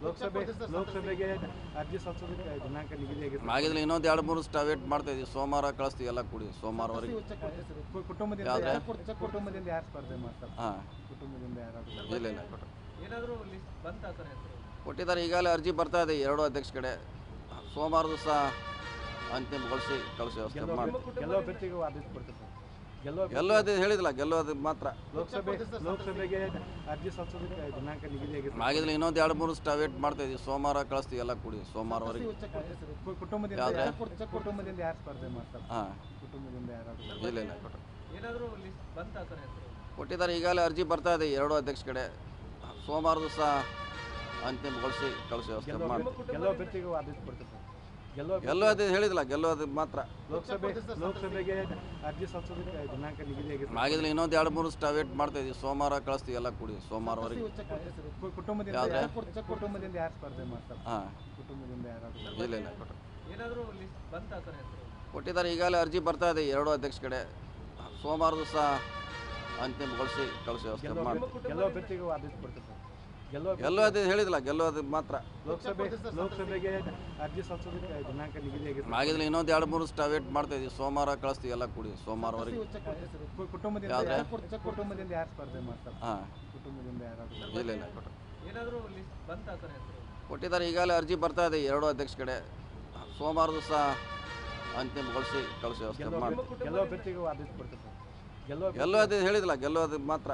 ಲೋಕಸಭೆಗೆ ಅರ್ಜಿ ಸಲ್ಲಿಸೋದಕ್ಕೆ ದಿನಾಂಕ ನಿಗದಿಯಾಗಿದೆ. ಆಗಿದ್ರೆ ಇನ್ನೊಂದು 2-3 ವೇಟ್ ಮಾಡ್ತಾ ಇದ್ದೀವಿ. ಸೋಮವಾರ ಕಳಿಸ್ತೀವಿ ಎಲ್ಲ ಕೂಡಿ ಸೋಮವಾರವರೆಗೆ. ಕುಟುಂಬದಿಂದ ಯಾರು ಸ್ಪರ್ಧೆ ಮಾಡ್ತಾರೆ? ಹಾಂ, ಕುಟುಂಬದಿಂದ ಯಾರಾದರೂ ಇಲ್ಲ ಕೊಟ್ಟರು ಏನಾದರೂ ಲಿಸ್ಟ್ ಬಂತಾ ಸರ್ ಹೆಸರು? ಕೊಟ್ಟಿದ್ದಾರೆ. ಈಗಾಗಲೇ ಅರ್ಜಿ ಬರ್ತಾ ಇದೆ 2 ಅಧ್ಯಕ್ಷ ಕಡೆ. ಸೋಮವಾರ ದಿವಸ ಅಂತಿಮಗೊಳಿಸಿ ಕಳಿಸಿ ವ್ಯವಸ್ಥೆ ಮಾಡಿ. ಗೆಲ್ಲುವ ಅಭ್ಯರ್ಥಿಗೂ ಆದೇಶ ಕೊಡ್ತಾರೆ. ಗೆಲ್ಲೋದು ಹೇಳಿದಿಲ್ಲ, ಗೆಲ್ಲೋದು ಮಾತ್ರ. ಲೋಕಸಭೆಗೆ ಅರ್ಜಿ ಸಲ್ಲಿಸೋದಕ್ಕೆ ದಿನಾಂಕ ನಿಗದಿಯಾಗಿದೆ. ಆಗಿದ್ರೆ ಇನ್ನೊಂದು 2-3 ವೇಟ್ ಮಾಡ್ತಾ ಇದ್ದೀವಿ. ಸೋಮವಾರ ಕಳಿಸ್ತೀವಿ ಎಲ್ಲ ಕೂಡಿ ಸೋಮವಾರವರೆಗೆ. ಕುಟುಂಬದಿಂದ ಯಾರು ಸ್ಪರ್ಧೆ ಮಾಡ್ತಾರೆ? ಹಾಂ, ಕುಟುಂಬದಿಂದ ಯಾರಾದರೂ ಇಲ್ಲ ಕೊಟ್ಟರು. ಏನಾದರೂ ಲಿಸ್ಟ್ ಬಂತಾ ಸರ್ ಹೆಸರು? ಕೊಟ್ಟಿದ್ದಾರೆ. ಈಗಾಗಲೇ ಅರ್ಜಿ ಬರ್ತಾ ಇದೆ 2 ಅಧ್ಯಕ್ಷ ಕಡೆ. ಸೋಮವಾರ ದಿವಸ ಅಂತಿಮಗೊಳಿಸಿ ಕಳಿಸಿ ವ್ಯವಸ್ಥೆ ಮಾಡಿ. ಗೆಲ್ಲುವ ಅಭ್ಯರ್ಥಿಗೂ ಆದೇಶ ಕೊಡ್ತಾರೆ. ಗೆಲ್ಲೋದು ಹೇಳಿದಿಲ್ಲ, ಗೆಲ್ಲೋದು ಮಾತ್ರ. ಲೋಕಸಭೆಗೆ ಅರ್ಜಿ ಸಲ್ಲಿಸೋದಕ್ಕೆ ದಿನಾಂಕ ನಿಗದಿಯಾಗಿದೆ. ಆಗಿದ್ರೆ ಇನ್ನೊಂದು 2-3 ವೇಟ್ ಮಾಡ್ತಾ ಇದ್ದೀವಿ. ಸೋಮವಾರ ಕಳಿಸ್ತೀವಿ ಎಲ್ಲ ಕೂಡಿ ಸೋಮವಾರವರೆಗೆ. ಕುಟುಂಬದಿಂದ ಯಾರು ಸ್ಪರ್ಧೆ ಮಾಡ್ತಾರೆ? ಹಾಂ, ಕುಟುಂಬದಿಂದ ಯಾರಾದರೂ ಇಲ್ಲ ಕೊಟ್ಟರು. ಏನಾದರೂ ಲಿಸ್ಟ್ ಬಂತಾ ಸರ್ ಹೆಸರು? ಕೊಟ್ಟಿದ್ದಾರೆ. ಈಗಾಗಲೇ ಅರ್ಜಿ ಬರ್ತಾ ಇದೆ 2 ಅಧ್ಯಕ್ಷ ಕಡೆ. ಸೋಮವಾರ ದಿವಸ ಅಂತಿಮಗೊಳಿಸಿ ಕಳಿಸಿ ವ್ಯವಸ್ಥೆ ಮಾಡಿ. ಗೆಲ್ಲುವ ಅಭ್ಯರ್ಥಿಗೂ ಆದೇಶ ಕೊಡ್ತಾರೆ. ಗೆಲ್ಲೋದು ಹೇಳಿದಿಲ್ಲ, ಗೆಲ್ಲೋದು ಮಾತ್ರ. ಲೋಕಸಭೆಗೆ ಅರ್ಜಿ ಸಲ್ಲಿಸೋದಕ್ಕೆ ದಿನಾಂಕ ನಿಗದಿಯಾಗಿದೆ. ಆಗಿದ್ರೆ ಇನ್ನೊಂದು 2-3 ವೇಟ್ ಮಾಡ್ತಾ ಇದ್ದೀವಿ. ಸೋಮವಾರ ಕಳಿಸ್ತೀವಿ ಎಲ್ಲ ಕೂಡಿ ಸೋಮವಾರವರೆಗೆ. ಕುಟುಂಬದಿಂದ ಯಾರು ಸ್ಪರ್ಧೆ ಮಾಡ್ತಾರೆ? ಹಾಂ, ಕುಟುಂಬದಿಂದ ಯಾರಾದರೂ ಇಲ್ಲ ಕೊಟ್ಟರು. ಏನಾದರೂ ಲಿಸ್ಟ್ ಬಂತಾ ಸರ್ ಹೆಸರು? ಕೊಟ್ಟಿದ್ದಾರೆ. ಈಗಾಗಲೇ ಅರ್ಜಿ ಬರ್ತಾ ಇದೆ 2 ಅಧ್ಯಕ್ಷ ಕಡೆ. ಸೋಮವಾರ ದಿವಸ ಅಂತಿಮಗೊಳಿಸಿ ಕಳಿಸಿ ವ್ಯವಸ್ಥೆ ಮಾಡಿ. ಗೆಲ್ಲುವ ಅಭ್ಯರ್ಥಿಗೂ ಆದೇಶ ಕೊಡ್ತಾರೆ. ಗೆಲ್ಲೋದು ಹೇಳಿದಿಲ್ಲ, ಗೆಲ್ಲೋದು ಮಾತ್ರ.